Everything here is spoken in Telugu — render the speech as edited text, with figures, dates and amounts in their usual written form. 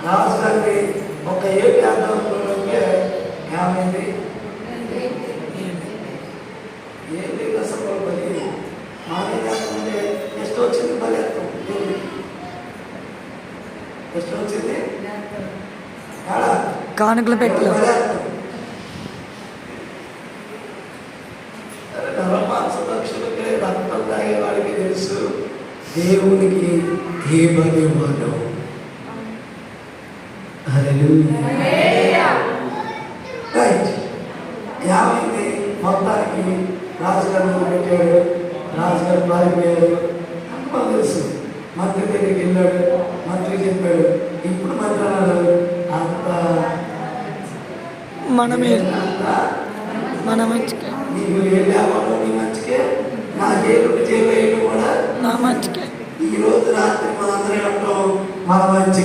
రాజుగారిని ఒక ఏడు యాదవులకే ఏమైంది ఏంటి అసలు బలి మానేయాలంటే ಎಷ್ಟು వచ్చింది బలి అర్థం ಎಷ್ಟು వచ్చింది కానుకలు పెట్టు నరమాంసభక్షులకి రక్తం తాగే వాడికి తెలుసు దేవునికి ఏ బలి ఇవ్వాలో. రైట్ ఏమైంది మొత్తానికి రాజుగారు పెట్టాడు, రాజుగారు పారిపోయాడు. మనకు తెలుసు మంత్రి దగ్గరికి వెళ్ళాడు, మంత్రి చెప్పాడు. ఇప్పుడు మంత్రి అన్నాడు అంత మనమే మన మంచికే నీకు ఏ లేకపోవడం నీ మంచికే, నాకేమిటి చేయడం కూడా నా మంచికే. ఈ రోజు రాత్రి మనందరం మన మంచి